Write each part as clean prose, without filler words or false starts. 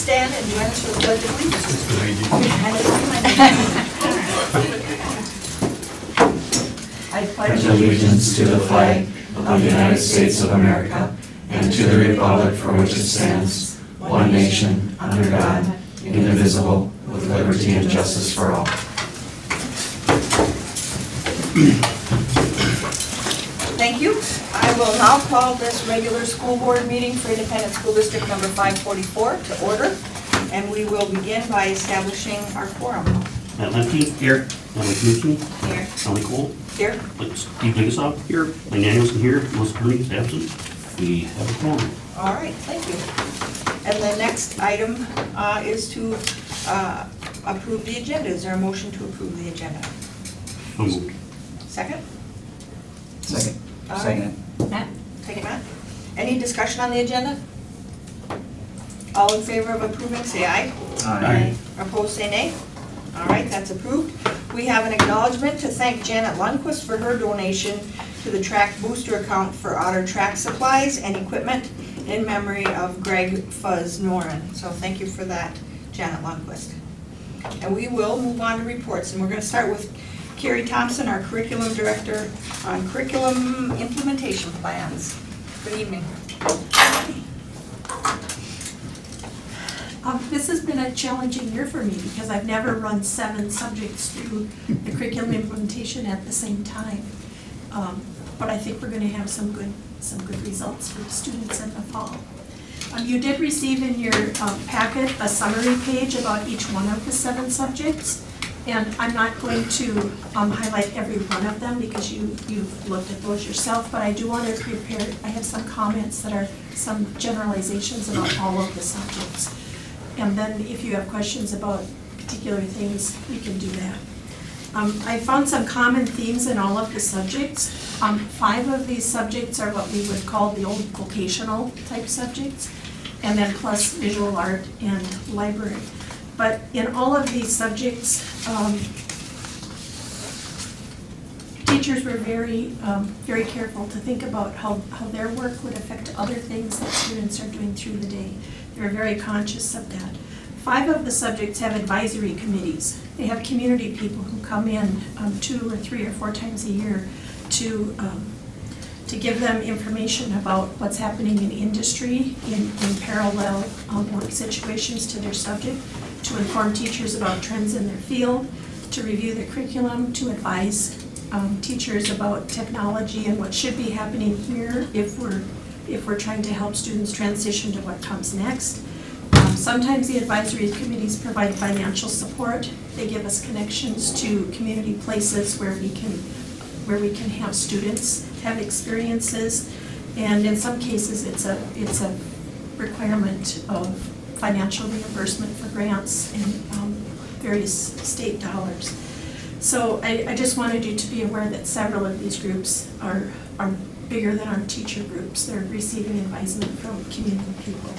stand and join us for the Pledge of Allegiance. I pledge allegiance to the flag of the United States of America and to the republic for which it stands, one nation, under God, indivisible, with liberty and justice for all. Thank you. I will now call this regular school board meeting for Independent School District number 544 to order, and we will begin by establishing our quorum. Matt Lemke, here. Emily Knudsen, Here. Ellie Cole, Here. Steve Dingasoff, here. Lynn Danielson, here. Melissa Cooney is absent. We have a quorum. All right, thank you. And the next item is to approve the agenda. Is there a motion to approve the agenda? So moved. Second? Second. All right. Second. Matt? Take it, Matt. Any discussion on the agenda? All in favor of approving, say aye. Aye. Opposed, say nay. All right, that's approved. We have an acknowledgement to thank Janet Lundquist for her donation to the track booster account for Otter track supplies and equipment in memory of Greg Fuzz Noren. So thank you for that, Janet Lundquist. And we will move on to reports, and we're going to start with Carrie Thompson, our curriculum director on curriculum implementation plans. Good evening. This has been a challenging year for me because I've never run 7 subjects through the curriculum implementation at the same time. But I think we're going to have some good results for the students in the fall. You did receive in your packet a summary page about each one of the 7 subjects. And I'm not going to highlight every one of them because you've looked at those yourself, but I do want to prepare, I have some comments that are some generalizations about all of the subjects. And then if you have questions about particular things, we can do that. I found some common themes in all of the subjects. 5 of these subjects are what we would call the old vocational type subjects, and then plus visual art and library. But in all of these subjects, teachers were very careful to think about how their work would affect other things that students are doing through the day. They were very conscious of that. 5 of the subjects have advisory committees. They have community people who come in 2 or 3 or 4 times a year to give them information about what's happening in industry, in parallel work situations to their subject, to inform teachers about trends in their field, to review the curriculum, to advise teachers about technology and what should be happening here if we're trying to help students transition to what comes next. Sometimes the advisory committees provide financial support. They give us connections to community places where we can have students have experiences, and in some cases it's a requirement of financial reimbursement for grants and various state dollars. So I just wanted you to be aware that several of these groups are bigger than our teacher groups. They're receiving advisement from community people.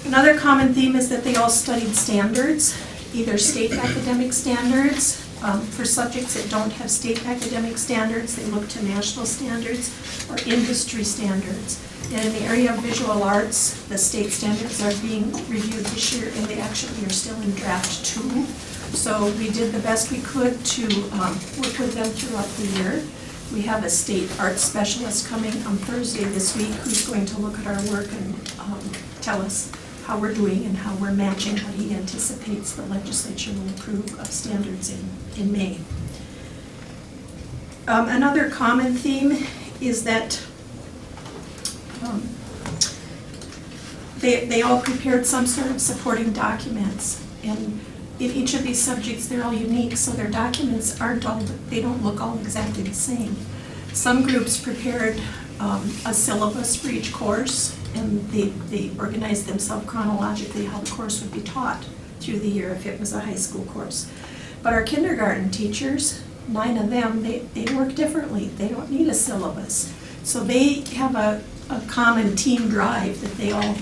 Another common theme is that they all studied standards, either state academic standards. For subjects that don't have state academic standards, they look to national standards or industry standards. And in the area of visual arts, the state standards are being reviewed this year, and they actually are still in draft 2. So we did the best we could to work with them throughout the year. We have a state art specialist coming on Thursday this week who's going to look at our work and tell us how we're doing and how we're matching what he anticipates the legislature will approve of standards in May. Another common theme is that they all prepared some sort of supporting documents, and in each of these subjects they're all unique, so their documents they don't look all exactly the same. Some groups prepared a syllabus for each course, and they organized themselves chronologically how the course would be taught through the year if it was a high school course. But our kindergarten teachers, 9 of them, they work differently. They don't need a syllabus. So they have a common team drive that they all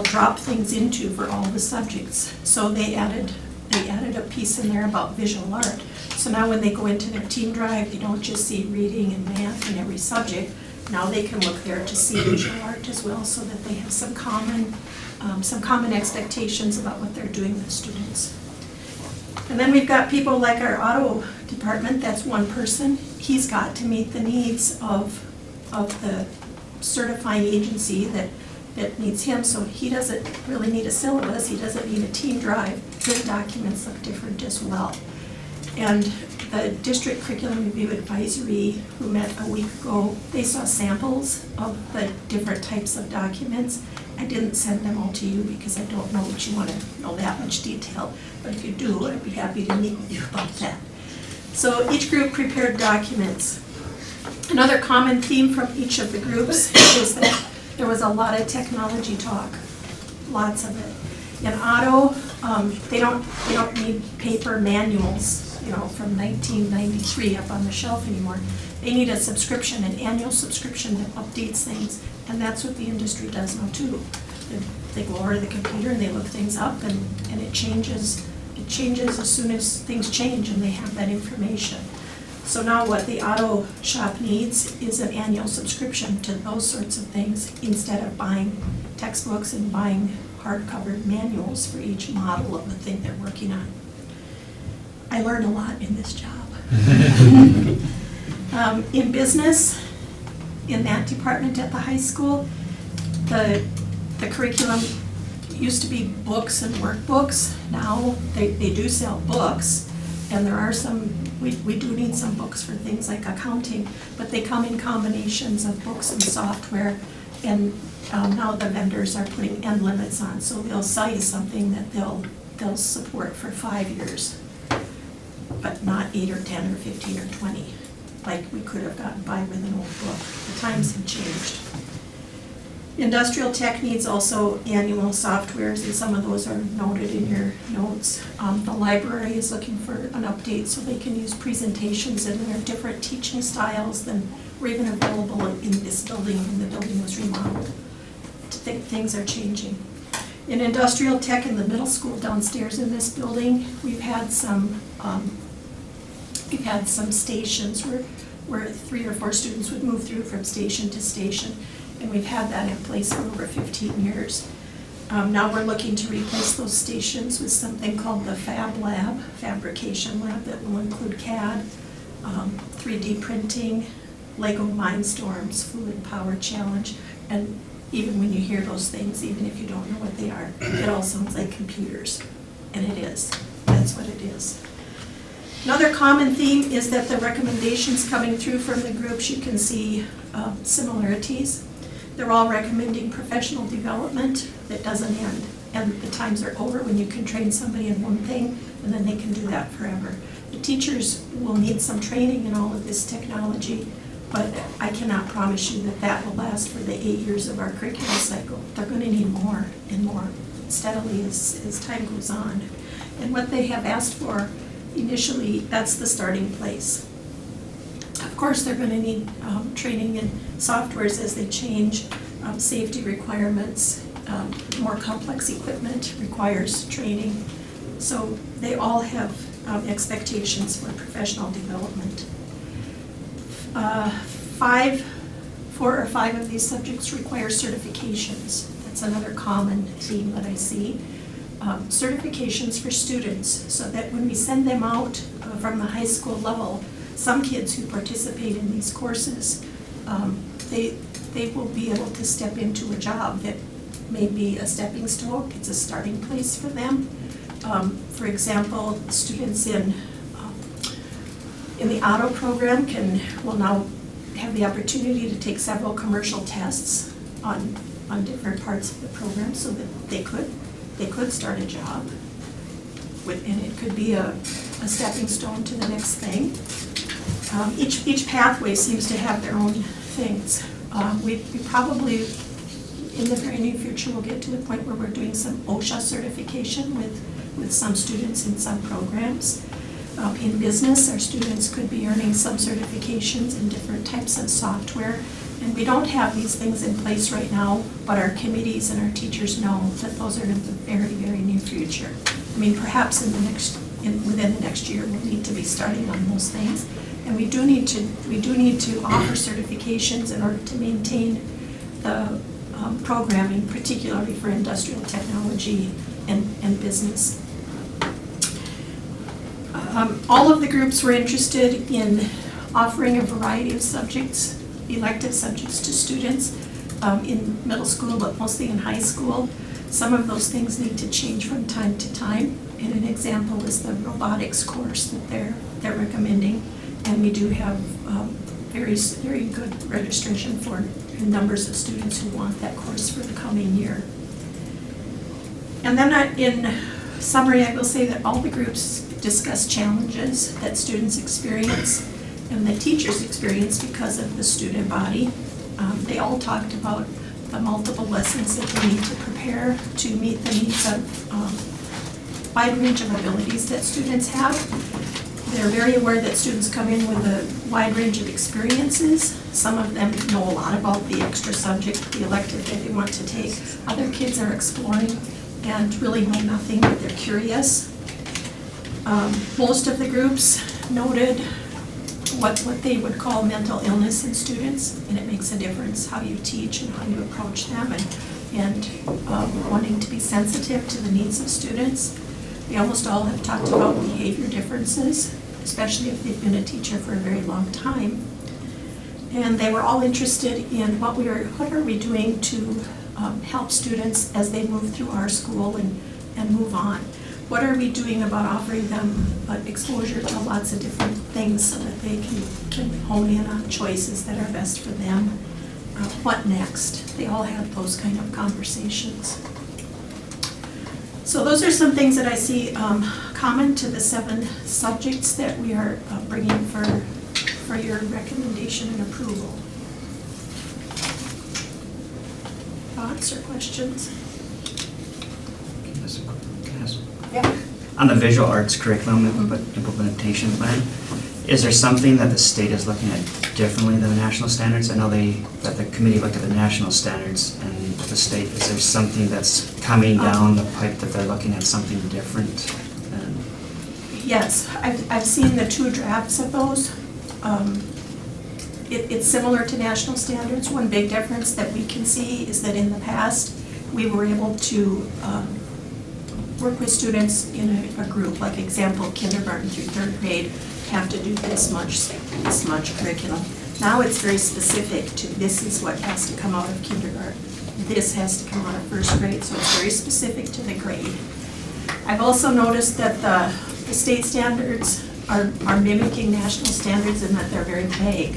drop things into for all the subjects. So they added a piece in there about visual art. So now when they go into their team drive, they don't just see reading and math in every subject. Now they can look there to see visual art as well, so that they have some common expectations about what they're doing with students. And then we've got people like our auto department, that's one person. He's got to meet the needs of the certifying agency that needs him, so he doesn't really need a syllabus, he doesn't need a team drive. His documents look different as well. And the District Curriculum Review Advisory, who met a week ago, they saw samples of the different types of documents. I didn't send them all to you because I don't know that you want to know that much detail, but if you do, I'd be happy to meet with you about that. So each group prepared documents. Another common theme from each of the groups is that there was a lot of technology talk, lots of it. In auto, they don't need paper manuals, from 1993 up on the shelf anymore. They need a subscription, an annual subscription that updates things, and that's what the industry does now too. They go over to the computer and they look things up, and it changes. It changes as soon as things change, and they have that information. So now what the auto shop needs is an annual subscription to those sorts of things, instead of buying textbooks and buying hardcover manuals for each model of the thing they're working on. I learned a lot in this job. In business, in that department at the high school, the curriculum used to be books and workbooks. Now they do sell books, and there are some, we do need some books for things like accounting, but they come in combinations of books and software, and now the vendors are putting end limits on, so they'll sell you something that they'll support for 5 years, but not 8 or 10 or 15 or 20, like we could have gotten by with an old book. The times have changed. Industrial tech needs also annual softwares, and some of those are noted in your notes. The library is looking for an update so they can use presentations, and there are different teaching styles than were even available in this building when the building was remodeled. Things are changing. In industrial tech in the middle school downstairs in this building, we've had some stations where 3 or 4 students would move through from station to station, and we've had that in place for over 15 years. Now we're looking to replace those stations with something called the Fab Lab, Fabrication Lab, that will include CAD, 3D printing, Lego Mindstorms, Fluid Power Challenge, and even when you hear those things, even if you don't know what they are, it all sounds like computers, and it is. That's what it is. Another common theme is that the recommendations coming through from the groups, you can see similarities. They're all recommending professional development that doesn't end, and the times are over when you can train somebody in one thing, and then they can do that forever. The teachers will need some training in all of this technology, but I cannot promise you that that will last for the 8 years of our curriculum cycle. They're going to need more and more steadily as time goes on. And what they have asked for initially, that's the starting place. Of course, they're going to need training in softwares as they change, safety requirements, more complex equipment requires training. So they all have expectations for professional development. 4 or 5 of these subjects require certifications. That's another common theme that I see. Certifications for students, so that when we send them out from the high school level, some kids who participate in these courses, they will be able to step into a job that may be a stepping stone. It's a starting place for them. For example, students in the auto program will now have the opportunity to take several commercial tests on different parts of the program, so that they could start a job, and it could be a stepping stone to the next thing. Each pathway seems to have their own things. We probably, in the very near future, will get to the point where we're doing some OSHA certification with some students in some programs. In business, our students could be earning some certifications in different types of software. And we don't have these things in place right now, but our committees and our teachers know that those are in the very, very near future. I mean, perhaps within the next year, we'll need to be starting on those things. And we do need to offer certifications in order to maintain the programming, particularly for industrial technology and business. All of the groups were interested in offering a variety of subjects, elective subjects to students in middle school, but mostly in high school. Some of those things need to change from time to time. And an example is the robotics course that they're recommending. And we do have very good registration for numbers of students who want that course for the coming year. And then in summary, I will say that all the groups discuss challenges that students experience and the teachers experience because of the student body. They all talked about the multiple lessons that they need to prepare to meet the needs of wide range of abilities that students have. They're very aware that students come in with a wide range of experiences. Some of them know a lot about the extra subject, the elective that they want to take. Other kids are exploring and really know nothing, but they're curious. Most of the groups noted what they would call mental illness in students, and it makes a difference how you teach and how you approach them, and wanting to be sensitive to the needs of students. They almost all have talked about behavior differences, especially if they've been a teacher for a very long time. And they were all interested in what are we doing to help students as they move through our school and move on. What are we doing about offering them exposure to lots of different things so that they can hone in on choices that are best for them? What next? They all had those kind of conversations. So those are some things that I see common to the 7 subjects that we are bringing for your recommendation and approval. Thoughts or questions? Yeah. On the visual arts curriculum implementation plan, is there something that the state is looking at differently than the national standards? I know that the committee looked at the national standards and the state. Is there something that's coming down the pipe that they're looking at something different? Yes, I've seen the 2 drafts of those. It's similar to national standards. One big difference that we can see is that in the past, we were able to work with students in a group, like example, kindergarten through 3rd grade have to do this much curriculum. Now it's very specific to this is what has to come out of kindergarten. This has to come out of 1st grade, so it's very specific to the grade. I've also noticed that the state standards are mimicking national standards in that they're very vague.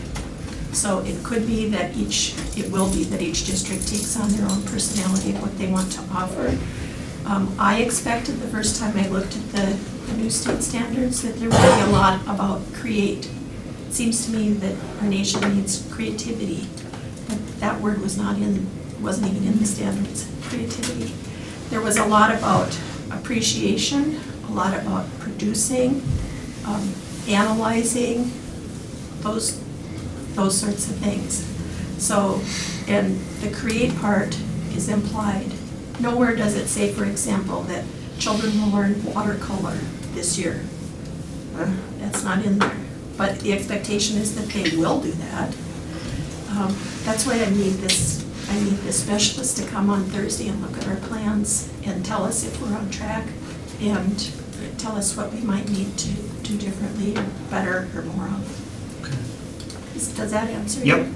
So it could be that it will be that each district takes on their own personality of what they want to offer. I expected the first time I looked at the new state standards that there would be a lot about create. It seems to me that our nation needs creativity, but that word wasn't even in the standards, creativity. There was a lot about appreciation, a lot about producing, analyzing, those sorts of things. So, and the create part is implied. Nowhere does it say, for example, that children will learn watercolor this year. That's not in there. But the expectation is that they will do that. That's why I need this specialist to come on Thursday and look at our plans and tell us if we're on track and tell us what we might need to do differently or better or more of. Okay. Does that answer? Yep.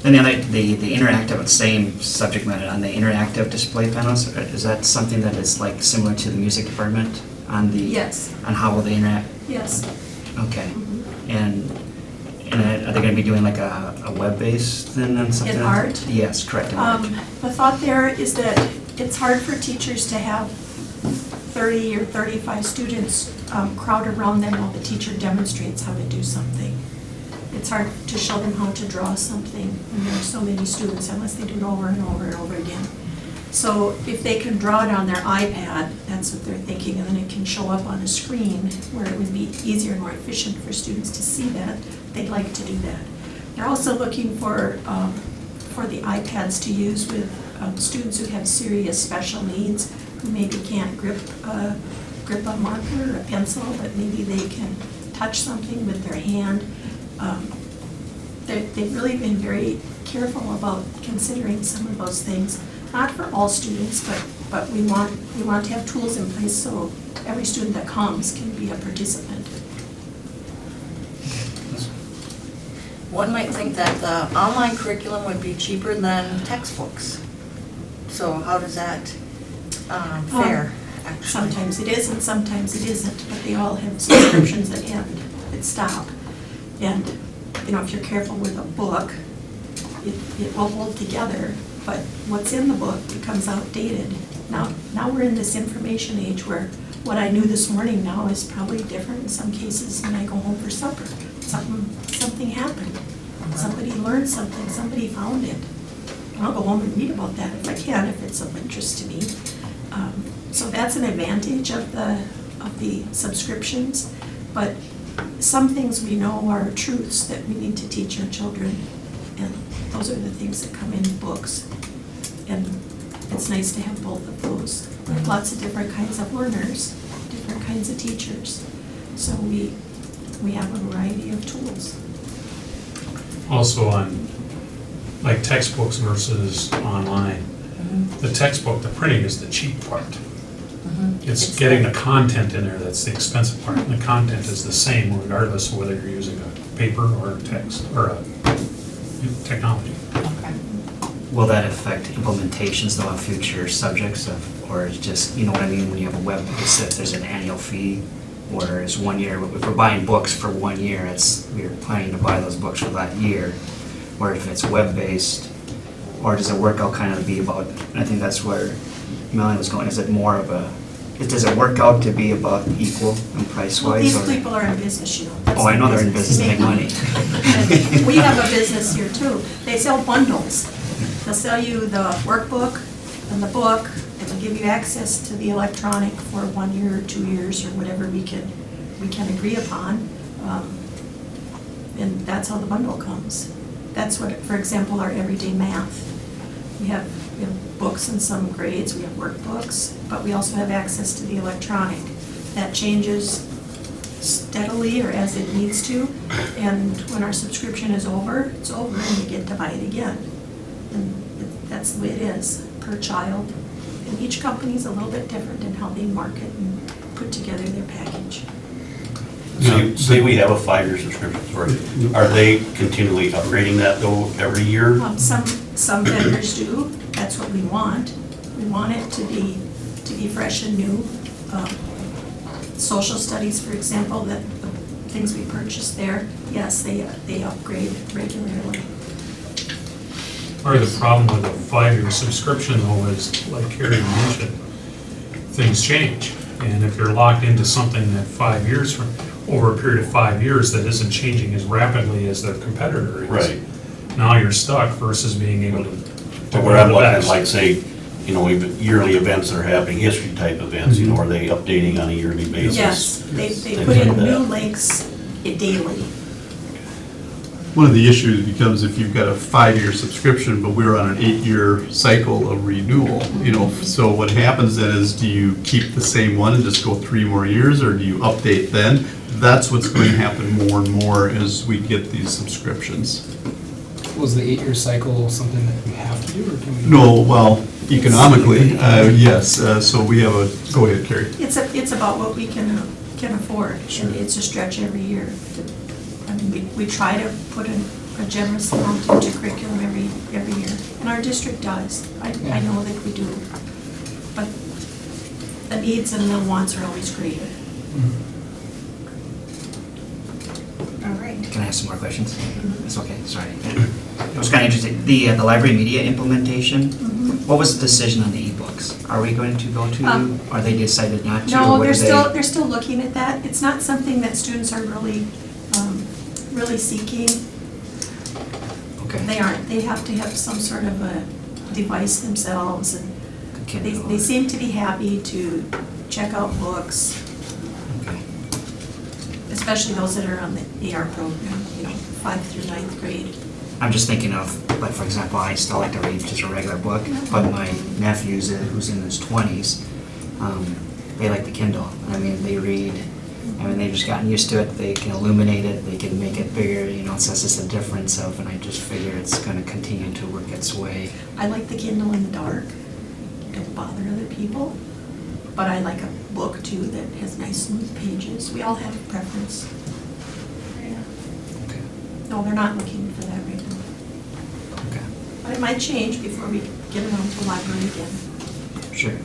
Then the interactive, same subject matter on the interactive display panels. Is that something that is like similar to the music department on the? Yes. On how will they interact? Yes. Okay. Mm-hmm. And are they going to be doing like a web-based then on something? In art? Yes, correct. In art. The thought there is that it's hard for teachers to have 30 or 35 students crowd around them while the teacher demonstrates how to do something. It's hard to show them how to draw something when there are so many students unless they do it over and over and over again. So if they can draw it on their iPad, that's what they're thinking, and then it can show up on a screen where it would be easier and more efficient for students to see that, they'd like to do that. They're also looking for the iPads to use with students who have serious special needs, who maybe can't grip a marker or a pencil, but maybe they can touch something with their hand. They've really been very careful about considering some of those things, not for all students, but we want to have tools in place so every student that comes can be a participant. One might think that the online curriculum would be cheaper than textbooks. So how does that fare, actually? Sometimes it is and sometimes it isn't, but they all have subscriptions that end, that stop. And, you know, if you're careful with a book, it will hold together, but what's in the book becomes outdated. Now we're in this information age where what I knew this morning now is probably different in some cases when I go home for supper. Something happened. Somebody learned something, somebody found it. And I'll go home and read about that if I can, if it's of interest to me. So that's an advantage of the subscriptions, but some things we know are truths that we need to teach our children, and those are the things that come in books. And it's nice to have both of those. We have lots of different kinds of learners, different kinds of teachers. So we have a variety of tools. Also on, like textbooks versus online. The textbook, the printing is the cheap part. It's getting the content in there that's the expensive part, and the content is the same regardless of whether you're using a paper or a text, or a technology. Okay. Will that affect implementations though of future subjects of, or is just, you know what I mean, when you have a web, if there's an annual fee, or is 1 year, if we're buying books for 1 year, we're planning to buy those books for that year, or if it's web-based, or does it work out kind of be about, I think that's where Melanie was going, is it more of a, does it work out to be about equal in price-wise? Well, these or? people are in business, you know. That's Oh, I know their they're in business to make money. And we have a business here too. They sell bundles. They'll sell you the workbook and the book, and they'll give you access to the electronic for 1 year or 2 years or whatever we can agree upon. And that's how the bundle comes. That's what, for example, our everyday math. We have books in some grades, we have workbooks, but we also have access to the electronic. That changes steadily or as it needs to, and when our subscription is over, it's over and we get to buy it again. And that's the way it is, per child. And each company's a little bit different in how they market and put together their package. Say we have a 5-year subscription, are they continually upgrading that though every year? Some vendors do, that's what we want. We want it to be fresh and new. Social studies, for example, the things we purchase there, yes, they upgrade regularly. Part of the problem with a 5-year subscription though is, like Carrie mentioned, things change. And if you're locked into something that 5 years from, over a period of 5 years that isn't changing as rapidly as their competitor is. Right. Now you're stuck versus being able to But where I'm looking at, like, say, you know, yearly events that are happening, history type events, you know, are they updating on a yearly basis? Yes, they Things put in like that. new links daily. One of the issues becomes if you've got a 5-year subscription, but we're on an 8-year cycle of renewal, you know, so what happens then is, do you keep the same one and just go 3 more years, or do you update then? That's what's going to happen more and more as we get these subscriptions. Was the 8-year cycle something that we have to do, or can we? No, well, economically, yes, so we have a, go ahead, Carrie. It's about what we can afford, and it's a stretch every year. I mean, we try to put a generous amount into curriculum every year, and our district does. I know that we do, but the needs and the wants are always greater. All right. Can I ask some more questions? It's okay, sorry. It was kind of interesting. The library media implementation, what was the decision on the e-books? Are we going to go to, or they decided not to? No, or they're still looking at that. It's not something that students are really seeking. Okay. They aren't. They have to have some sort of a device themselves, and Kindle. they seem to be happy to check out books, Okay. especially those that are on the AR program, you know, 5th through 9th grade. I'm just thinking of, like, for example, I still like to read just a regular book, but my nephews, who's in his 20s, they like the Kindle. I mean, they read I mean, they've just gotten used to it, they can illuminate it, they can make it bigger, you know, so that's just a difference of, and I just figure it's gonna continue to work its way. I like the Kindle in the dark, don't bother other people, but I like a book too that has nice smooth pages. We all have a preference. Yeah. Okay. No, they're not looking for that right now. Okay. But it might change before we get around to the library again. Sure.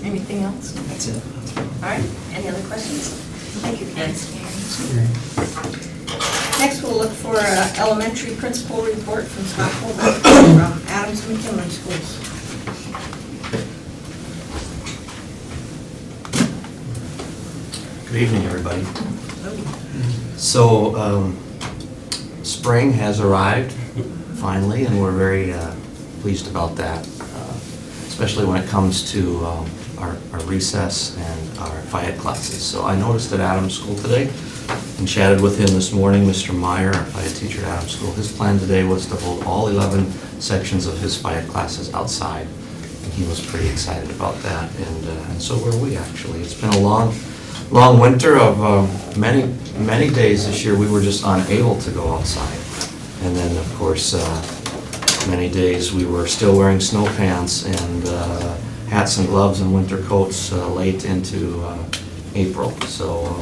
Anything else? That's it. All right, any other questions? Thank you, Ken. Right. Next, we'll look for an elementary principal report from Scott Colbert from Adams McKinley Schools. Good evening, everybody. So, spring has arrived finally, and we're very pleased about that, especially when it comes to our recess and our FIAT classes. So I noticed at Adams School today and chatted with him this morning, Mr. Meyer, our FIAT teacher at Adams School. His plan today was to hold all 11 sections of his FIAT classes outside, and he was pretty excited about that, and so were we, actually. It's been a long winter of many days this year we were just unable to go outside. And then, of course, many days we were still wearing snow pants and hats and gloves and winter coats late into April. So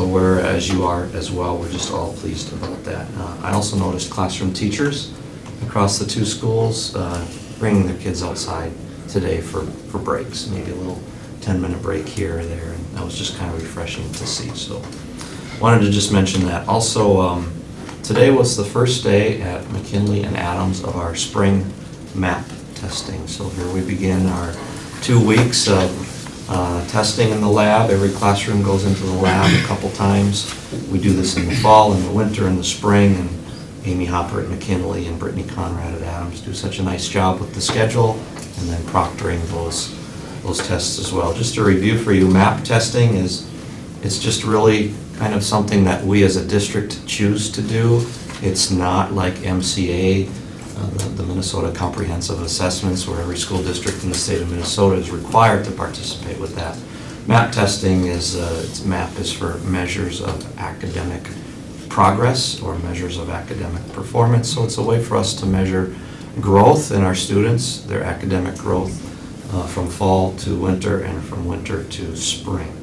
we're, as you are as well, we're just all pleased about that. I also noticed classroom teachers across the two schools bringing their kids outside today for breaks, maybe a little 10-minute break here or there, and that was just kind of refreshing to see. So wanted to just mention that. Also, today was the first day at McKinley and Adams of our spring MAP testing. So here we begin our 2 weeks of testing in the lab. Every classroom goes into the lab a couple times. We do this in the fall, in the winter, in the spring, and Amy Hopper at McKinley and Brittany Conrad at Adams do such a nice job with the schedule and then proctoring those tests as well. Just to review for you, MAP testing it's just really kind of something that we as a district choose to do. It's not like MCA, the Minnesota Comprehensive Assessments, where every school district in the state of Minnesota is required to participate with that. MAP testing MAP is for measures of academic progress or measures of academic performance. So it's a way for us to measure growth in our students, their academic growth from fall to winter and from winter to spring.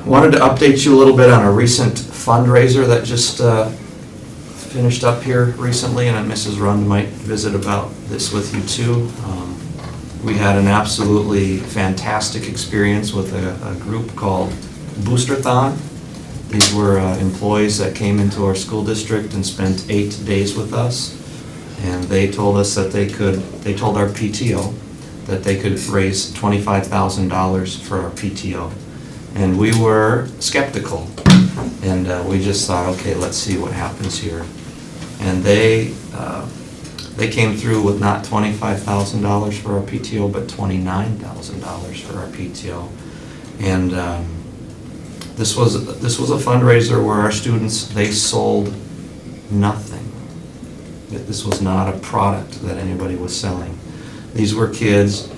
Wanted to update you a little bit on a recent fundraiser that just finished up here recently, and Mrs. Rund might visit about this with you too. We had an absolutely fantastic experience with a group called Boosterthon. These were employees that came into our school district and spent 8 days with us, and they told us that they told our PTO that they could raise $25,000 for our PTO. And we were skeptical, and we just thought, okay, let's see what happens here. And they came through with not $25,000 for our PTO, but $29,000 for our PTO. And this was a fundraiser where our students, they sold nothing. This was not a product that anybody was selling. These were kids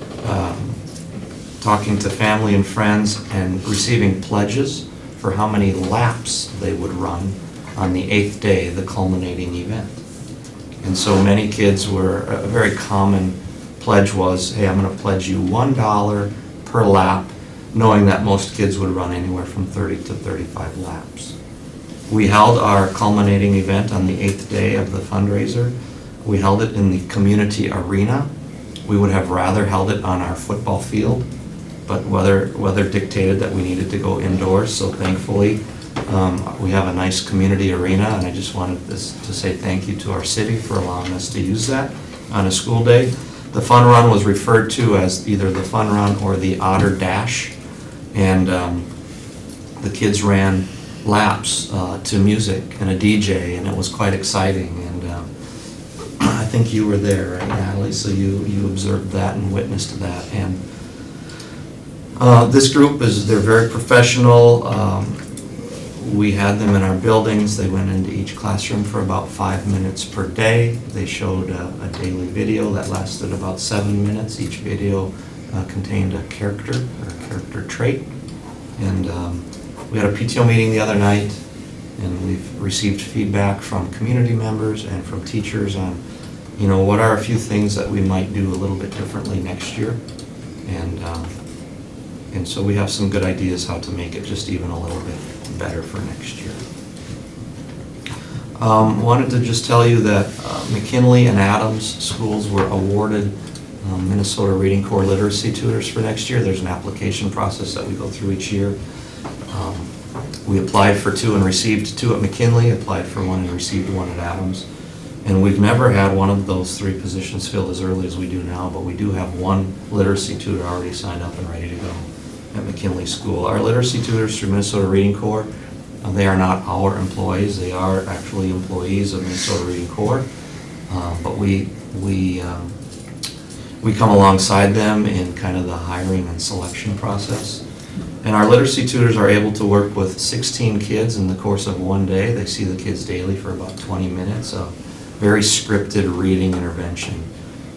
talking to family and friends and receiving pledges for how many laps they would run on the 8th day, the culminating event. And so many kids were, a very common pledge was, hey, I'm going to pledge you $1 per lap, knowing that most kids would run anywhere from 30 to 35 laps. We held our culminating event on the 8th day of the fundraiser. We held it in the community arena. We would have rather held it on our football field, but weather dictated that we needed to go indoors, so thankfully we have a nice community arena, and I just wanted to say thank you to our city for allowing us to use that on a school day. The fun run was referred to as either the fun run or the Otter Dash, and the kids ran laps to music and a DJ, and it was quite exciting. And I think you were there, right, Natalie? So you observed that and witnessed that. And this group they're very professional. We had them in our buildings. They went into each classroom for about 5 minutes per day. They showed a daily video that lasted about 7 minutes. Each video contained a character or a character trait. And we had a PTO meeting the other night, and we've received feedback from community members and from teachers on, what are a few things that we might do a little bit differently next year. And so we have some good ideas how to make it just even a little bit better for next year. Wanted to just tell you that McKinley and Adams schools were awarded Minnesota Reading Corps Literacy Tutors for next year. There's an application process that we go through each year. We applied for 2 and received 2 at McKinley, applied for 1 and received 1 at Adams. And we've never had one of those 3 positions filled as early as we do now, but we do have 1 literacy tutor already signed up and ready to go at McKinley School. Our literacy tutors through Minnesota Reading Corps, they are not our employees, they are actually employees of Minnesota Reading Corps, but we come alongside them in kind of the hiring and selection process. And our literacy tutors are able to work with 16 kids in the course of one day. They see the kids daily for about 20 minutes, a very scripted reading intervention.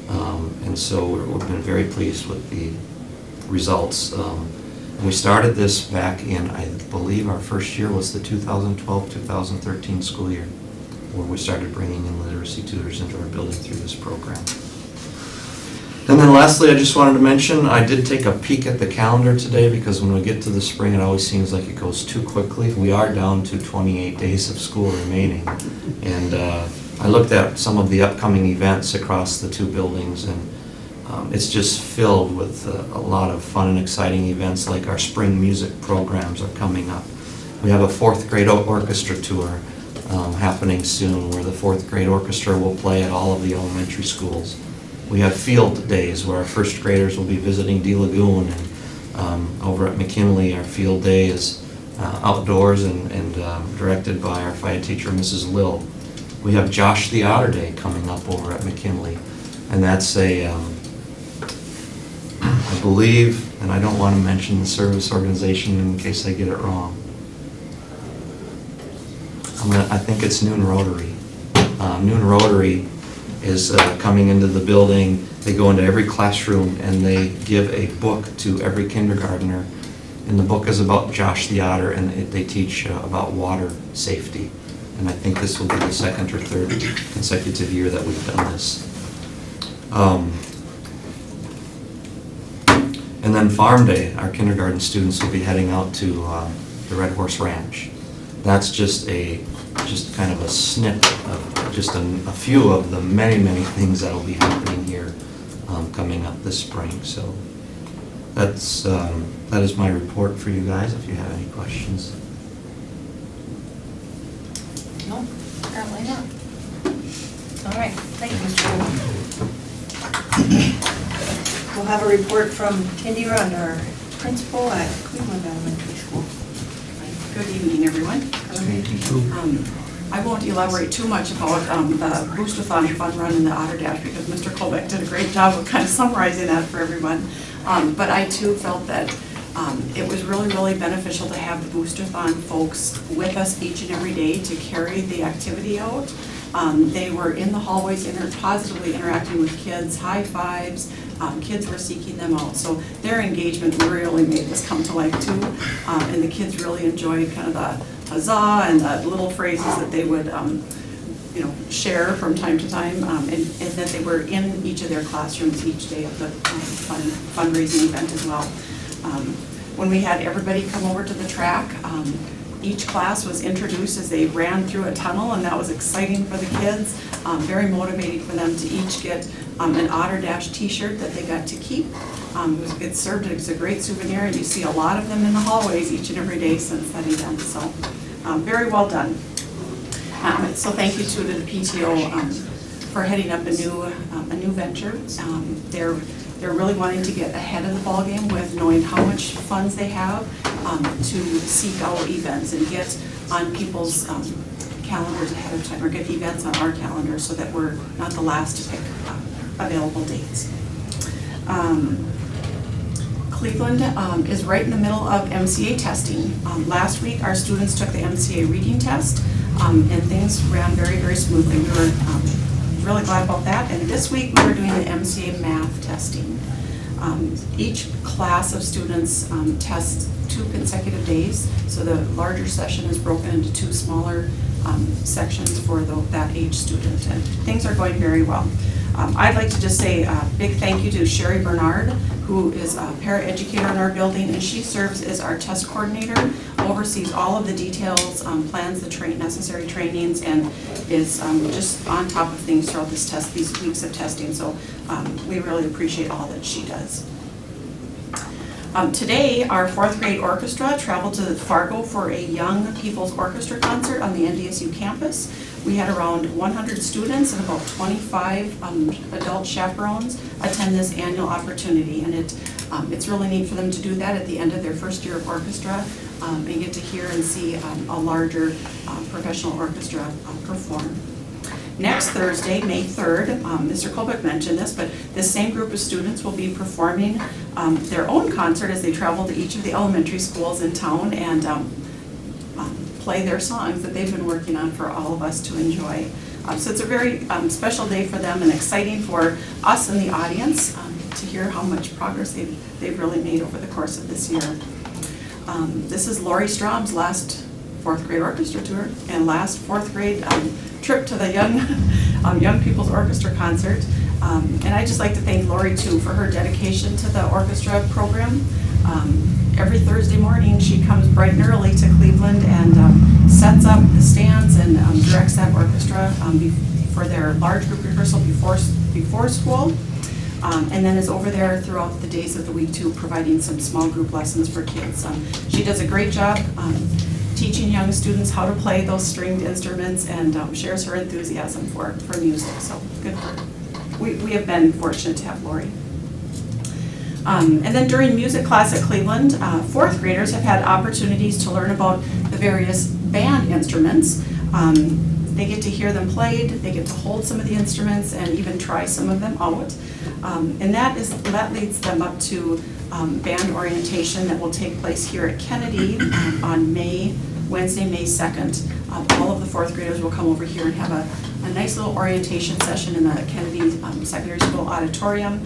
And so we've been very pleased with the results. We started this back in, I believe our first year was the 2012-2013 school year, where we started bringing in literacy tutors into our building through this program. And then lastly, I just wanted to mention, I did take a peek at the calendar today, because when we get to the spring, it always seems like it goes too quickly. We are down to 28 days of school remaining. And I looked at some of the upcoming events across the 2 buildings, and it's just filled with a lot of fun and exciting events, like our spring music programs are coming up. We have a 4th grade orchestra tour happening soon, where the 4th grade orchestra will play at all of the elementary schools. We have field days where our 1st graders will be visiting D Lagoon, and over at McKinley, our field day is outdoors and directed by our FIA teacher, Mrs. Lill. We have Josh the Otter Day coming up over at McKinley, and that's I believe, and I don't want to mention the service organization in case I get it wrong. I think it's Noon Rotary. Noon Rotary is coming into the building. They go into every classroom and they give a book to every kindergartner. And the book is about Josh the Otter, and they teach about water safety. And I think this will be the 2nd or 3rd consecutive year that we've done this. And then Farm Day, our kindergarten students will be heading out to the Red Horse Ranch. That's just kind of a snippet of just a few of the many, many things that will be happening here coming up this spring. So that is my report for you guys, if you have any questions. No, apparently not. All right, thank you, Mr. Gould. We'll have a report from Tindy Rund, our principal at Cleveland Elementary School. Good evening, everyone. I won't elaborate too much about the Boost-a-thon fun run and the Otter Dash, because Mr. Colbeck did a great job of kind of summarizing that for everyone. But I too felt that it was really, really beneficial to have the Boost-a-thon folks with us each and every day to carry the activity out. They were in the hallways positively interacting with kids, high fives. Kids were seeking them out, so their engagement really made this come to life too. And the kids really enjoyed kind of the huzzah and the little phrases that they would share from time to time, and that they were in each of their classrooms each day of the fundraising event as well. When we had everybody come over to the track, each class was introduced as they ran through a tunnel, and that was exciting for the kids, very motivating for them to each get an Otter Dash t-shirt that they got to keep. It served as a great souvenir, and you see a lot of them in the hallways each and every day since that event, so very well done. So thank you to the PTO for heading up a new venture. They're really wanting to get ahead of the ballgame with knowing how much funds they have to seek out events and get on people's calendars ahead of time, or get events on our calendar so that we're not the last to pick available dates. Cleveland is right in the middle of MCA testing. Last week our students took the MCA reading test and things ran very, very smoothly. We were really glad about that. And this week we were doing the MCA math testing. Each class of students tests 2 consecutive days, so the larger session is broken into 2 smaller sections for that age student, and things are going very well. I'd like to just say a big thank you to Sherry Bernard, who is a paraeducator in our building, and she serves as our test coordinator, oversees all of the details, plans the necessary trainings, and is just on top of things throughout these weeks of testing. So we really appreciate all that she does. Today, our 4th grade orchestra traveled to Fargo for a Young People's Orchestra concert on the NDSU campus. We had around 100 students and about 25 adult chaperones attend this annual opportunity, and it's really neat for them to do that at the end of their first year of orchestra and get to hear and see a larger professional orchestra perform. Next Thursday, May 3rd, Mr. Colbeck mentioned this, but this same group of students will be performing their own concert as they travel to each of the elementary schools in town and play their songs that they've been working on for all of us to enjoy. So it's a very special day for them and exciting for us in the audience to hear how much progress they've really made over the course of this year. This is Lori Strom's last 4th grade orchestra tour and last 4th grade trip to the Young People's Orchestra concert. And I'd just like to thank Lori too for her dedication to the orchestra program. Every Thursday morning she comes bright and early to Cleveland and sets up the stands and directs that orchestra for their large group rehearsal before school. And then is over there throughout the days of the week too, providing some small group lessons for kids. She does a great job teaching young students how to play those stringed instruments and shares her enthusiasm for music. So good for her. We have been fortunate to have Lori. And then during music class at Cleveland, 4th graders have had opportunities to learn about the various band instruments. They get to hear them played, they get to hold some of the instruments and even try some of them out. And that leads them up to band orientation that will take place here at Kennedy on Wednesday, May 2nd. All of the 4th graders will come over here and have a nice little orientation session in the Kennedy Secondary School auditorium,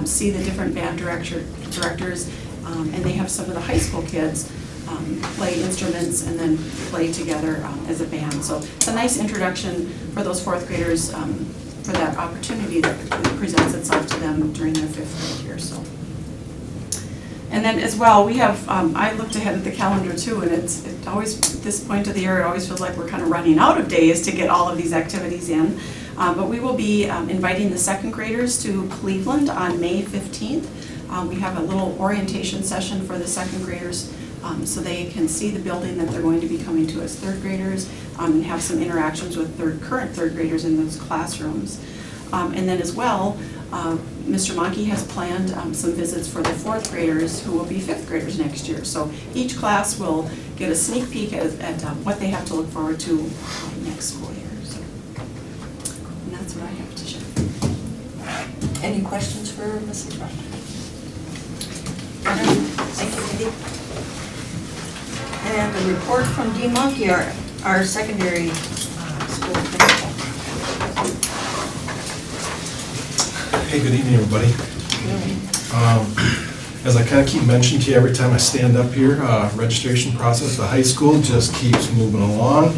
see the different band directors, and they have some of the high school kids play instruments and then play together as a band. So it's a nice introduction for those 4th graders for that opportunity that presents itself to them during their 5th grade year. So. And then as well, we have, I looked ahead at the calendar too, and it always, at this point of the year, it always feels like we're kind of running out of days to get all of these activities in. But we will be inviting the 2nd graders to Cleveland on May 15th. We have a little orientation session for the 2nd graders so they can see the building that they're going to be coming to as 3rd graders and have some interactions with current 3rd graders in those classrooms. And then as well, Mr. Monkey has planned some visits for the 4th graders who will be 5th graders next year. So each class will get a sneak peek at what they have to look forward to next school year. So, and that's what I have to share. Any questions for Mrs. Rush? Thank you, Mindy. And a report from Dean Monkey, our secondary school principal. Hey, good evening, everybody. As I kind of keep mentioning to you every time I stand up here, registration process, the high school just keeps moving along.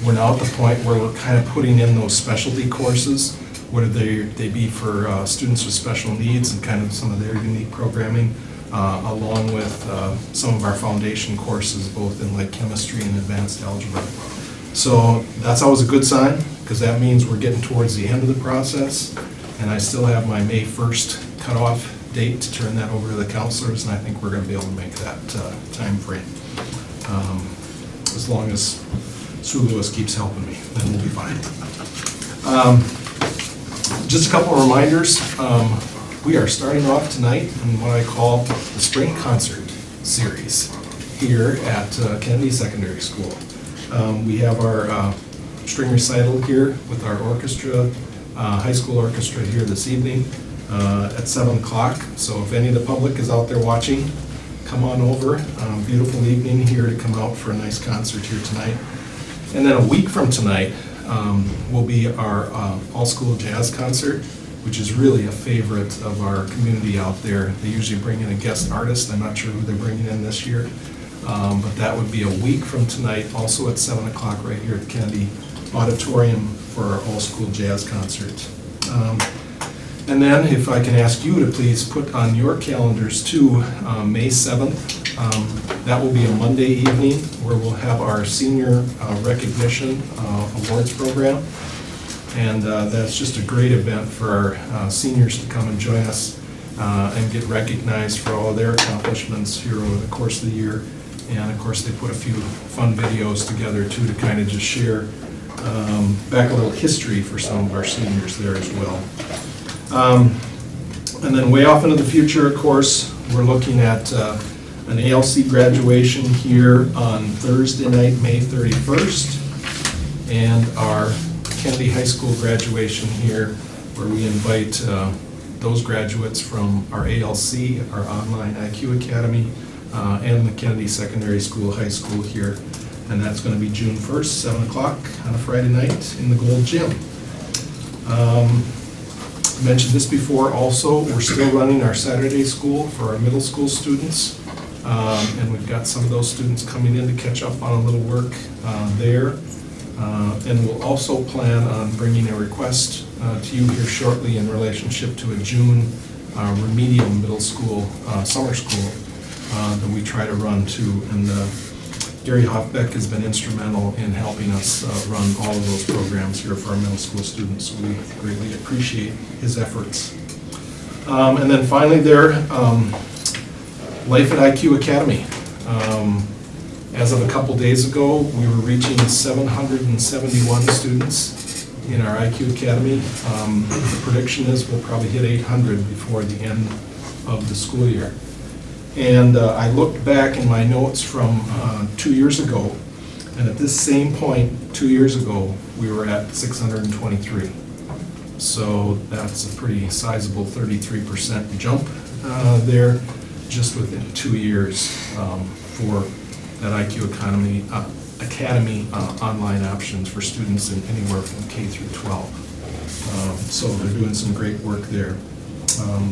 We're now at the point where we're kind of putting in those specialty courses, whether they be for students with special needs and kind of some of their unique programming, along with some of our foundation courses, both in like chemistry and advanced algebra. So that's always a good sign, because that means we're getting towards the end of the process, and I still have my May 1st cutoff date to turn that over to the counselors, and I think we're going to be able to make that time frame. As long as Sue Lewis keeps helping me, then we'll be fine. Just a couple of reminders. We are starting off tonight in what I call the Spring Concert Series here at Kennedy Secondary School. We have our string recital here with our orchestra, high school orchestra here this evening at 7 o'clock. So if any of the public is out there watching, come on over. Beautiful evening here to come out for a nice concert here tonight. And then a week from tonight will be our all-school jazz concert which is really a favorite of our community out there. They usually bring in a guest artist. I'm not sure who they're bringing in this year. But that would be a week from tonight, also at 7 o'clock right here at Kennedy Auditorium for our all-school jazz concert. And then if I can ask you to please put on your calendars too, May 7th. That will be a Monday evening where we'll have our senior recognition awards program. And that's just a great event for our seniors to come and join us and get recognized for all their accomplishments here over the course of the year. And of course, they put a few fun videos together too to kind of just share back a little history for some of our seniors there as well. And then way off into the future, of course, we're looking at an ALC graduation here on Thursday night, May 31st, and our Kennedy High School graduation here, where we invite those graduates from our ALC, our online IQ Academy, and the Kennedy Secondary School, High School here. And that's going to be June 1st, 7 o'clock on a Friday night in the Gold Gym. I mentioned this before also, we're still running our Saturday school for our middle school students. And we've got some of those students coming in to catch up on a little work there. And we'll also plan on bringing a request to you here shortly in relationship to a June remedial middle school summer school that we try to run too. And Gary Hoffbeck has been instrumental in helping us run all of those programs here for our middle school students. So we greatly appreciate his efforts. And then finally there, Life at IQ Academy. As of a couple days ago, we were reaching 771 students in our IQ Academy. The prediction is we'll probably hit 800 before the end of the school year. And I looked back in my notes from 2 years ago, and at this same point, 2 years ago, we were at 623. So that's a pretty sizable 33% jump there just within 2 years for that IQ Academy online options for students in anywhere from K through 12. So they're doing some great work there.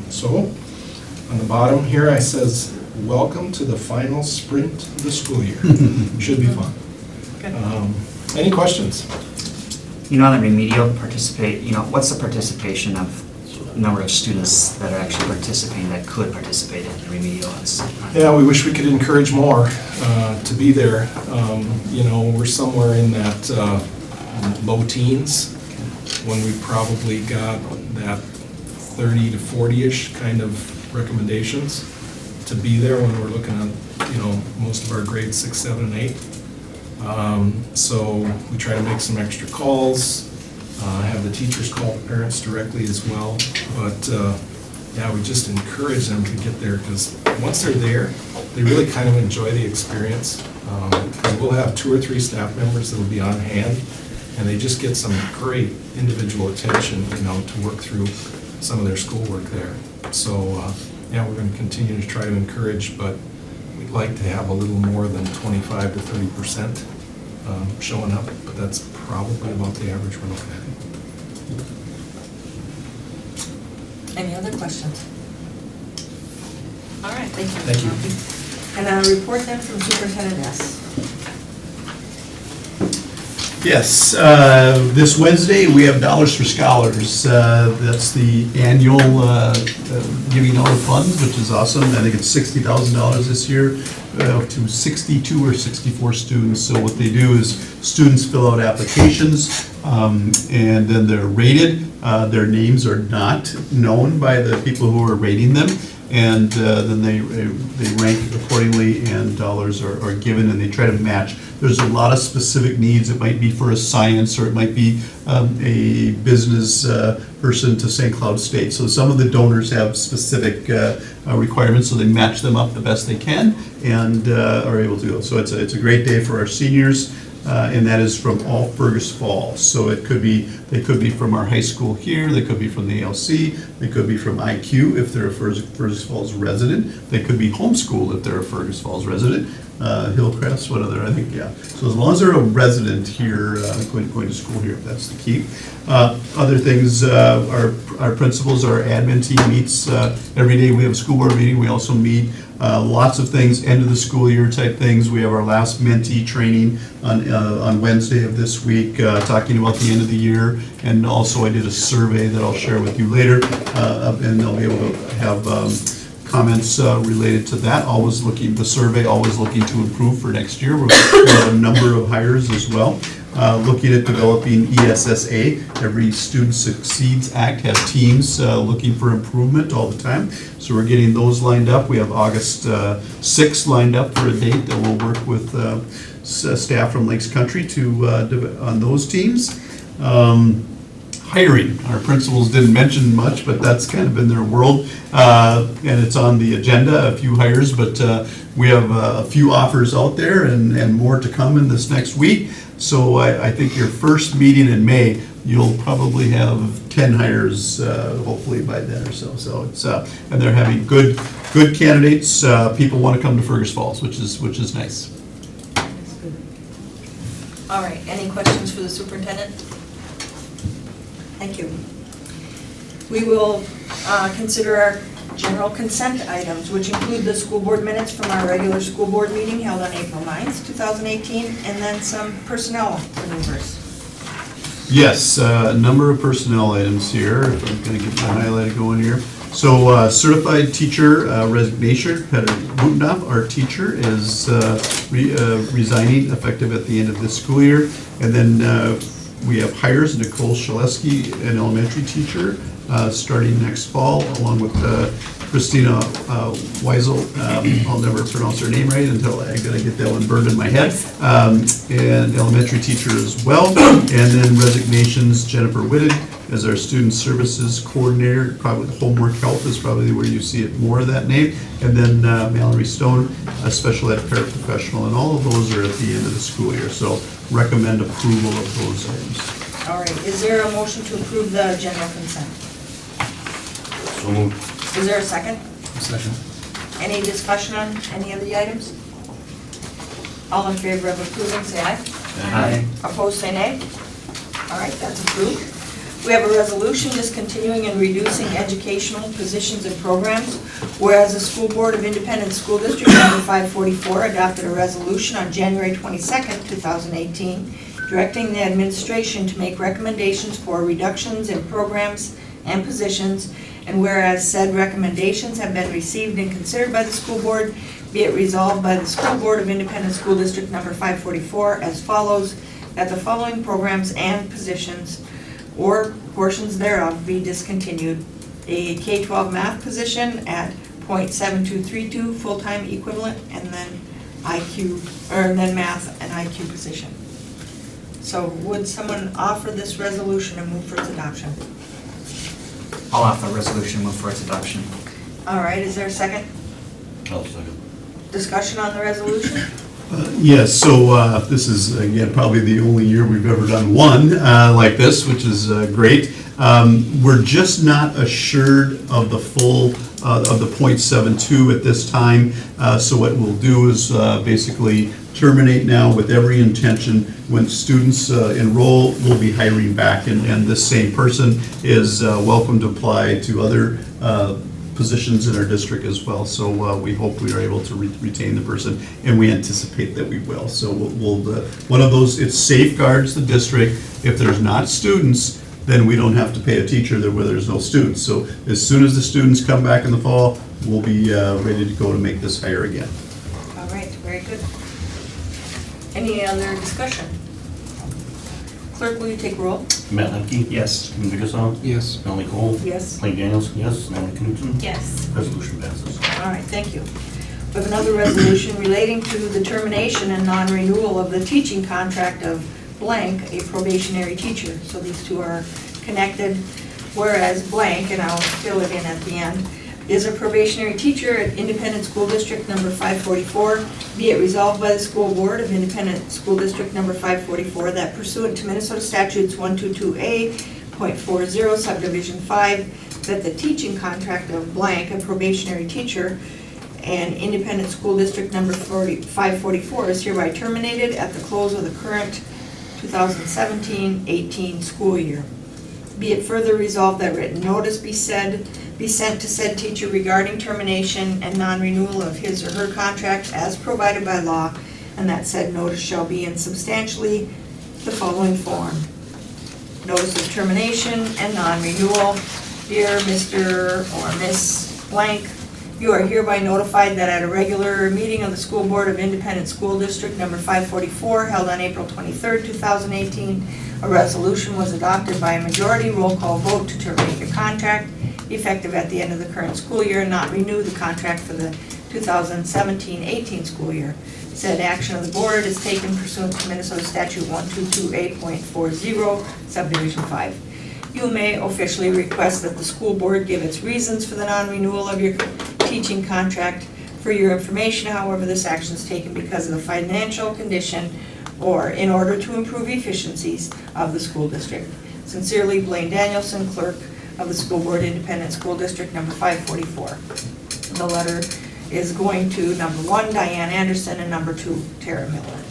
So on the bottom here, I says, welcome to the final sprint of the school year. Should be fun. Any questions? You know, the remedial participate, you know, what's the participation of number of students that are actually participating that could participate in the remedial? Yeah, we wish we could encourage more to be there. You know, we're somewhere in that low teens when we probably got that 30 to 40-ish kind of recommendations to be there when we're looking at, you know, most of our grades 6, 7, and 8. So we try to make some extra calls, have the teachers call the parents directly as well. But yeah, we just encourage them to get there because once they're there, they really kind of enjoy the experience. And we'll have 2 or 3 staff members that will be on hand, and they just get some great individual attention, you know, to work through some of their schoolwork there. So yeah, we're going to continue to try to encourage, but we'd like to have a little more than 25 to 30% showing up, but that's probably about the average we're looking at. Any other questions? All right, thank you. Thank you. And a report then from Superintendent S. Yes, this Wednesday, we have Dollars for Scholars. That's the annual giving out of funds, which is awesome. I think it's $60,000 this year to 62 or 64 students. So what they do is students fill out applications and then they're rated. Their names are not known by the people who are rating them. And then they rank accordingly, and dollars are given, and they try to match. There's a lot of specific needs. It might be for a science, or it might be a business person to St. Cloud State. So some of the donors have specific requirements, so they match them up the best they can, and are able to go. So it's a great day for our seniors. And that is from all Fergus Falls. So it could be, they could be from our high school here, they could be from the ALC, they could be from IQ if they're a Fergus Falls resident, they could be homeschooled if they're a Fergus Falls resident, Hillcrest, what other, I think, yeah. So as long as they're a resident here, going to school here, that's the key. Other things, our principals, our admin team meets every day. We have a school board meeting. We also meet lots of things, end of the school year type things. We have our last mentee training on Wednesday of this week, talking about the end of the year. And also I did a survey that I'll share with you later, and they'll be able to have comments related to that. The survey always looking to improve for next year. We have a number of hires as well. Looking at developing ESSA, every Student Succeeds Act has teams looking for improvement all the time. So we're getting those lined up. We have August 6th lined up for a date that we'll work with staff from Lakes Country on those teams. Hiring, our principals didn't mention much, but that's kind of been their world, and it's on the agenda, a few hires, but we have a few offers out there and more to come in this next week. So I think your first meeting in May, you'll probably have 10 hires, hopefully by then or so. So it's and they're having good candidates. People want to come to Fergus Falls, which is nice. All right, any questions for the superintendent? Thank you. We will consider our general consent items, which include the school board minutes from our regular school board meeting held on April 9th, 2018, and then some personnel maneuvers. Yes, a number of personnel items here. If I'm going to get my highlighter going here. So certified teacher resignation, Peter Butendorf, our teacher, is resigning effective at the end of this school year. And then we have hires, Nicole Shaleski, an elementary teacher, starting next fall, along with Christina Weisel. I'll never pronounce her name right until I gotta get that one burned in my head. And elementary teacher as well. And then resignations, Jennifer Whitted as our student services coordinator. Probably homework help is probably where you see it more of that name. And then Mallory Stone, a special ed paraprofessional, and all of those are at the end of the school year. So recommend approval of those items. All right, is there a motion to approve the general consent? So moved. Is there a second? Second. Any discussion on any of the items? All in favor of approving, say aye. Aye. Opposed, say nay. All right, that's approved. We have a resolution discontinuing and reducing educational positions and programs, whereas the School Board of Independent School District number 544 adopted a resolution on January 22nd, 2018, directing the administration to make recommendations for reductions in programs and positions, and whereas said recommendations have been received and considered by the school board, be it resolved by the School Board of Independent School District number 544 as follows, that the following programs and positions or portions thereof be discontinued. A K-12 math position at .7232 full-time equivalent, and then math and IQ position. So would someone offer this resolution and move for its adoption? I'll offer a resolution, move for its adoption. All right, is there a second? I'll second. Discussion on the resolution? Yes, so this is, again, probably the only year we've ever done one like this, which is great. We're just not assured of the full, of the .72 at this time. So what we'll do is basically terminate now with every intention. When students enroll, we'll be hiring back, and this same person is welcome to apply to other positions in our district as well. So we hope we are able to retain the person, and we anticipate that we will. So we'll one of those, it safeguards the district. If there's not students, then we don't have to pay a teacher there where there's no students. So as soon as the students come back in the fall, we'll be ready to go to make this hire again. All right, very good. Any other discussion? Clerk, will you take roll? Matt Lemke? Yes. Kim Vigasa? Yes. Melanie Cole? Yes. Blaine Daniels? Yes. Melanie Knutson? Yes. Resolution passes. All right, thank you. We have another resolution relating to the termination and non-renewal of the teaching contract of blank, a probationary teacher. So these two are connected, whereas blank, and I'll fill it in at the end, is a probationary teacher at Independent School District number 544. Be it resolved by the School Board of Independent School District number 544 that pursuant to Minnesota Statutes 122A.40 subdivision 5, that the teaching contract of blank, a probationary teacher and Independent School District Number 544 is hereby terminated at the close of the current 2017-18 school year. Be it further resolved that written notice be sent to said teacher regarding termination and non-renewal of his or her contract as provided by law, and that said notice shall be in substantially the following form. Notice of termination and non-renewal. Dear Mr. or Miss Blank, you are hereby notified that at a regular meeting of the School Board of Independent School District Number 544 held on April 23rd, 2018, a resolution was adopted by a majority roll call vote to terminate your contract effective at the end of the current school year and not renew the contract for the 2017-18 school year. Said action of the board is taken pursuant to Minnesota Statute 122A.40, subdivision 5. You may officially request that the school board give its reasons for the non-renewal of your teaching contract. For your information, however, this action is taken because of the financial condition or in order to improve efficiencies of the school district. Sincerely, Blaine Danielson, Clerk of the School Board, Independent School District Number 544. The letter is going to number 1, Diane Anderson, and number 2, Tara Miller.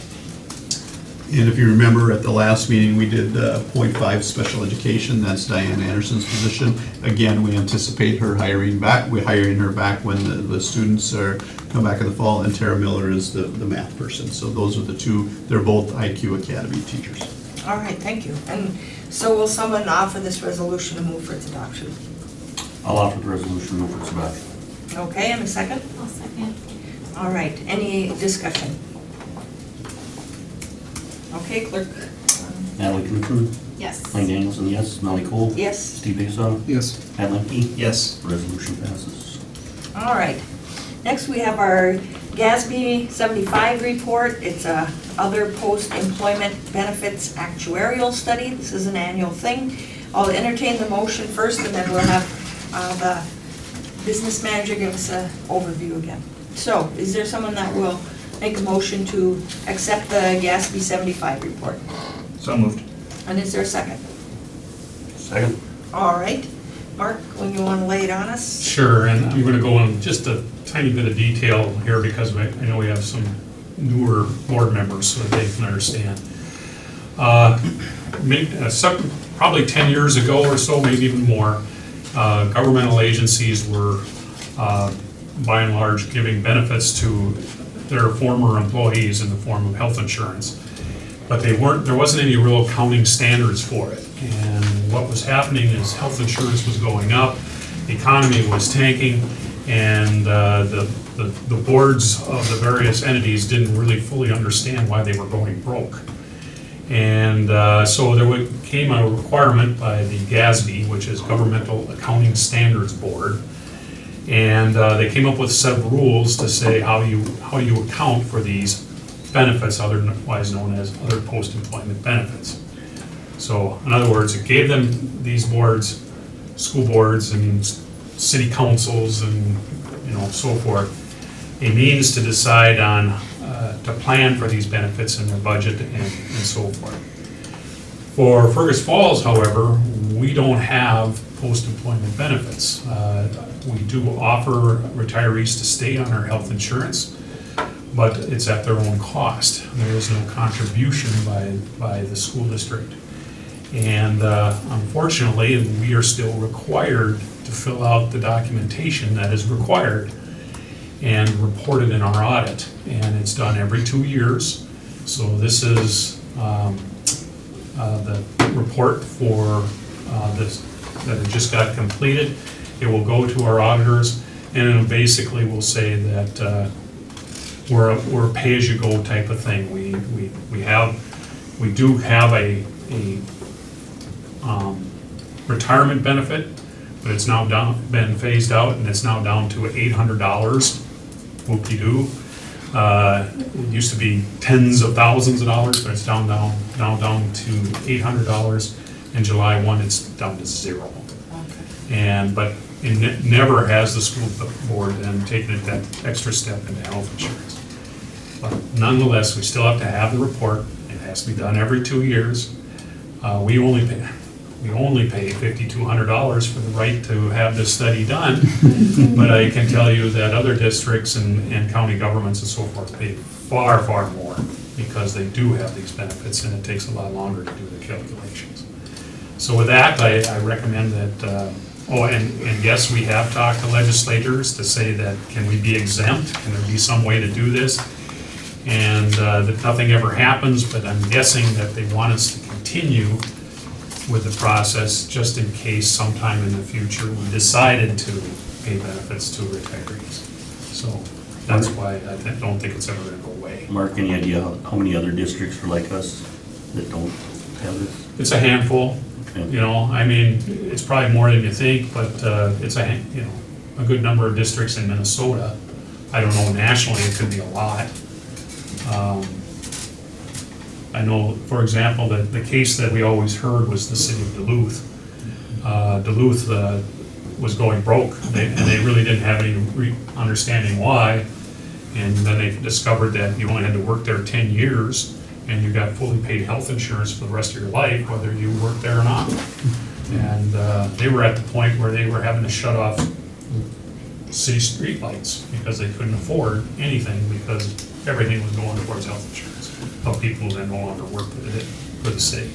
And if you remember at the last meeting, we did .5 special education, that's Diane Anderson's position. Again, we anticipate her hiring back, we're hiring her back when the students come back in the fall, and Tara Miller is the math person. So those are the two, they're both IQ Academy teachers. All right, thank you. And so will someone offer this resolution to move for its adoption? I'll offer the resolution, move for its adoption. Okay, and a second? I'll second. All right, any discussion? Okay, clerk? Natalie Knutson, Yes. Blaine Danielson, yes. Molly Cole? Yes. Steve Basod? Yes. Pat Lemke? Yes. Resolution passes. All right. Next, we have our GASB 75 report. It's a other post-employment benefits actuarial study. This is an annual thing. I'll entertain the motion first, and then we'll have the business manager give us an overview again. So, is there someone that will make a motion to accept the GASB 75 report? So moved. And is there a second? Second. All right. Mark, when you want to lay it on us? Sure, and I'm going to go in just a tiny bit of detail here because I know we have some newer board members so that they can understand. Probably 10 years ago or so, maybe even more, governmental agencies were by and large giving benefits to their former employees in the form of health insurance. But there wasn't any real accounting standards for it. And what was happening is health insurance was going up, the economy was tanking, and the boards of the various entities didn't really fully understand why they were going broke. And so there came a requirement by the GASB, which is Governmental Accounting Standards Board, and they came up with a set of rules to say how you account for these benefits, otherwise known as other post-employment benefits. So, in other words, it gave them, these boards, school boards and city councils and so forth, a means to decide on, to plan for these benefits in their budget and so forth. For Fergus Falls, however, we don't have post-employment benefits. We do offer retirees to stay on our health insurance, but it's at their own cost. There is no contribution by the school district. And unfortunately, we are still required to fill out the documentation that is required and reported in our audit. And it's done every 2 years. So this is the report for this that it just got completed. It will go to our auditors, and it basically will say that we're a pay-as-you-go type of thing. We do have a retirement benefit, but it's now been phased out, and it's now down to $800. Whoop-de-doo. It used to be tens of thousands of dollars, but it's now down to $800. In July 1, it's down to 0. Okay. But it never has the school board then taken it that extra step into health insurance. But nonetheless, we still have to have the report. It has to be done every 2 years. We only we only pay $5,200 for the right to have this study done. But I can tell you that other districts and county governments and so forth pay far, far more because they do have these benefits and it takes a lot longer to do the calculations. So with that, I recommend that, and yes, we have talked to legislators to say that can we be exempt? Can there be some way to do this? And that nothing ever happens, but I'm guessing that they want us to continue with the process just in case sometime in the future we decided to pay benefits to retirees. So that's why I don't think it's ever going to go away. Mark, any idea how many other districts are like us that don't have this? It's a handful, Okay. you know, I mean, it's probably more than you think, but it's a good number of districts in Minnesota. I don't know, nationally, it could be a lot. I know, for example, that the case that we always heard was the city of Duluth. Duluth was going broke, and they really didn't have any understanding why. And then they discovered that you only had to work there 10 years, and you got fully paid health insurance for the rest of your life, whether you worked there or not. And they were at the point where they were having to shut off city streetlights because they couldn't afford anything because everything was going towards health insurance of people that no longer work for the city.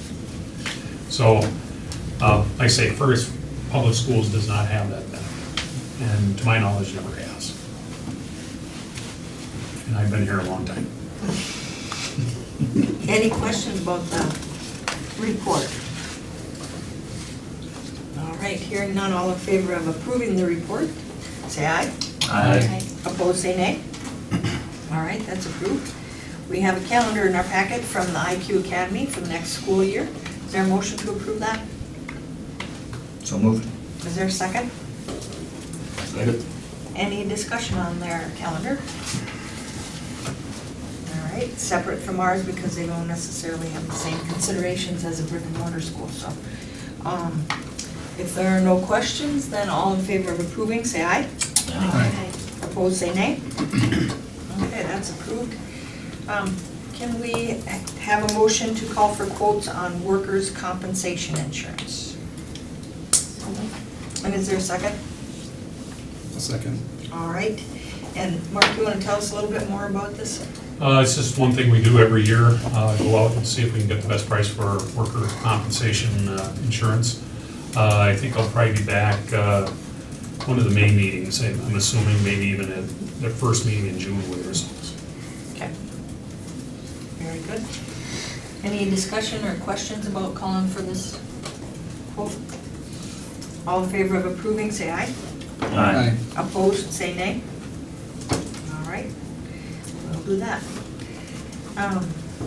So, like I say, Fergus Public Schools does not have that benefit, and to my knowledge, never has. And I've been here a long time. Any questions about the report? All right, hearing none, all in favor of approving the report, say aye. Aye. Opposed, say nay. All right, that's approved. We have a calendar in our packet from the IQ Academy for the next school year. Is there a motion to approve that? So moved. Is there a second? Second. Any discussion on their calendar? All right, separate from ours because they don't necessarily have the same considerations as a brick and mortar school, so. If there are no questions, then all in favor of approving, say aye. Aye. Opposed, say nay. Okay, that's approved. Can we have a motion to call for quotes on workers' compensation insurance? And is there a second? A second. All right. And Mark, you want to tell us a little bit more about this? It's just one thing we do every year, go out and see if we can get the best price for worker compensation insurance. I think I'll probably be back one of the May meetings, I'm assuming maybe even at the first meeting in June with results. Okay. Very good. Any discussion or questions about calling for this quote? All in favor of approving, say aye. Aye. Opposed, say nay. All right, we'll do that.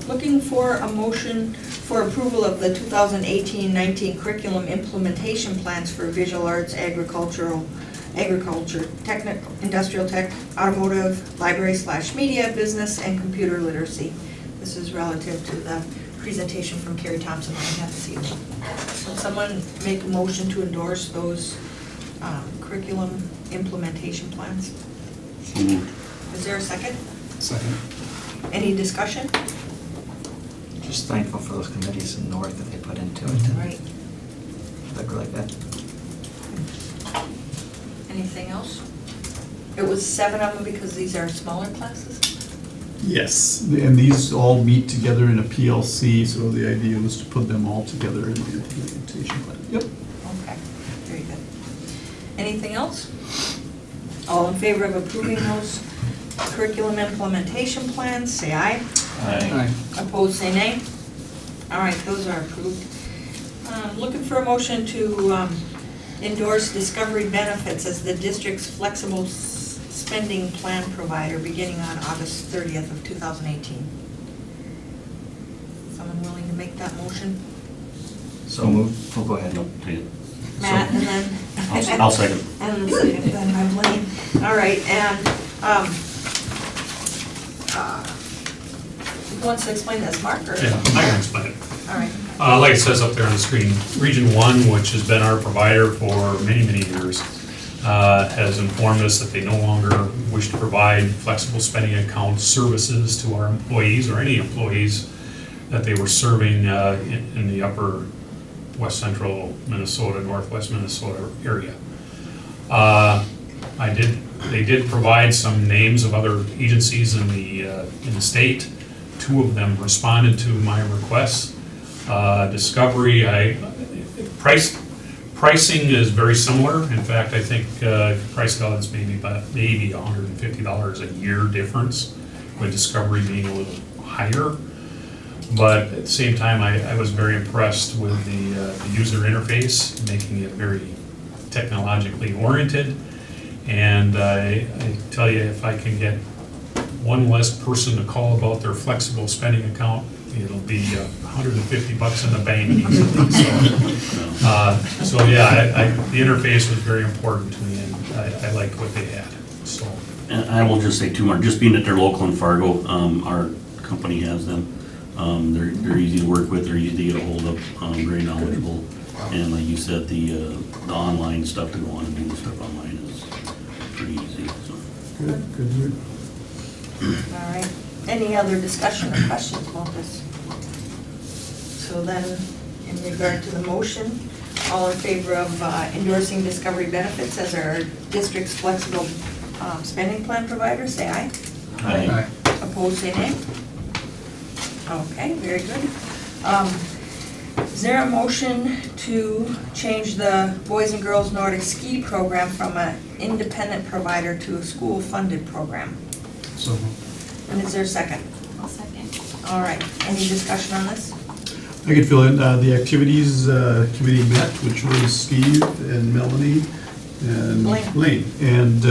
Looking for a motion for approval of the 2018-19 curriculum implementation plans for visual arts, agriculture, technical, industrial tech, automotive, library/media, business, and computer literacy. This is relative to the presentation from Carrie Thompson I had this evening. Will someone make a motion to endorse those curriculum implementation plans? So moved. Is there a second? Second. Any discussion? Just thankful for those committees in North that they put into it. Right. Look like that. Anything else? It was 7 of them because these are smaller classes? Yes, and these all meet together in a PLC, so the idea was to put them all together in the implementation plan. Yep. Okay, very good. Anything else? All in favor of approving those curriculum implementation plans, say aye. Aye. Opposed, say nay. All right, those are approved. Looking for a motion to endorse Discovery Benefits as the district's flexible spending plan provider beginning on August 30th of 2018. Someone willing to make that motion? So moved. Oh, go ahead. Nope, take it. Matt, and then? I'll second. And then second, then by Blaine. All right, and who wants to explain this, Mark, or? Yeah, I can explain it. All right. Like it says up there on the screen, Region 1, which has been our provider for many, many years, has informed us that they no longer wish to provide flexible spending account services to our employees or any employees that they were serving in the upper west central Minnesota, northwest Minnesota area. They did provide some names of other agencies in the state. 2 of them responded to my requests. Discovery, pricing is very similar. In fact, I think price is maybe $150 a year difference, with Discovery being a little higher. But at the same time, I was very impressed with the user interface, making it very technologically oriented. And I tell you, if I can get one less person to call about their flexible spending account, it'll be $150 in the bank easily. So yeah, the interface was very important to me, and I liked what they had, so. And I will just say too, Mark, just being that they're local in Fargo, our company has them. They're easy to work with, they're easy to get a hold of, very knowledgeable. And like you said, the online stuff to go on and do the stuff online is pretty easy, so. Good. All right. Any other discussion or questions about this? So then, in regard to the motion, all in favor of endorsing Discovery Benefits as our district's flexible spending plan provider, say aye. Aye. Opposed, say nay. Okay, very good. Is there a motion to change the Boys and Girls Nordic Ski Program from an independent provider to a school-funded program? So, And is there a second? I'll second. All right, any discussion on this? I could fill in, the activities committee met, which was Steve and Melanie and Blaine. And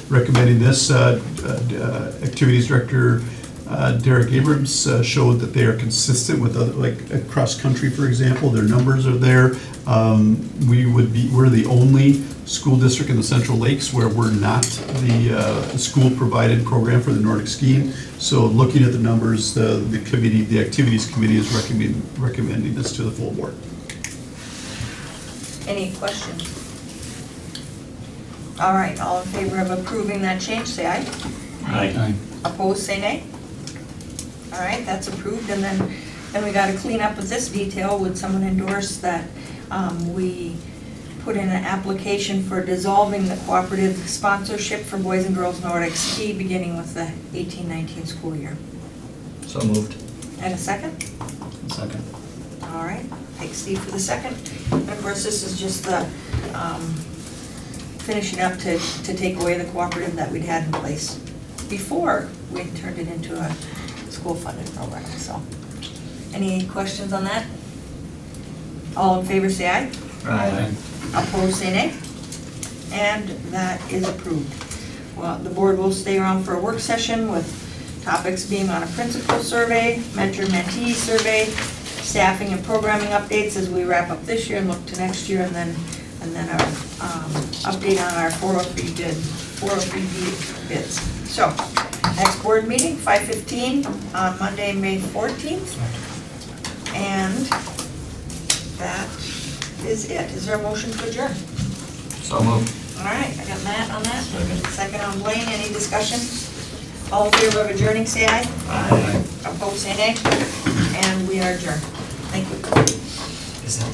recommending this, activities director Derek Abrams showed that they are consistent with other, like cross-country, for example, their numbers are there. We're the only school district in the Central Lakes where we're not the school-provided program for the Nordic skiing. So looking at the numbers, the activities committee is recommending this to the full board. Any questions? All right, all in favor of approving that change, say aye. Aye. Opposed, say nay. All right, that's approved, and then we gotta clean up with this detail. Would someone endorse that we put in an application for dissolving the cooperative sponsorship for Boys and Girls Nordic Ski beginning with the 18-19 school year? So moved. And a second? Second. All right, take Steve for the second. And of course, this is just the finishing up to take away the cooperative that we'd had in place before we turned it into a school-funded program, so. Any questions on that? All in favor, say aye. Aye. Opposed, say nay. And that is approved. Well, the board will stay around for a work session with topics being on a principal survey, mentor-mentee survey, staffing and programming updates as we wrap up this year and look to next year, and then our update on our 403B bids. So, next board meeting, 5:15 on Monday, May 14th. And that is it. Is there a motion to adjourn? So moved. All right, I got Matt on that. Second on Blaine. Any discussion? All in favor of adjourning, say aye. Aye. Opposed, say nay. And we are adjourned. Thank you. Is that?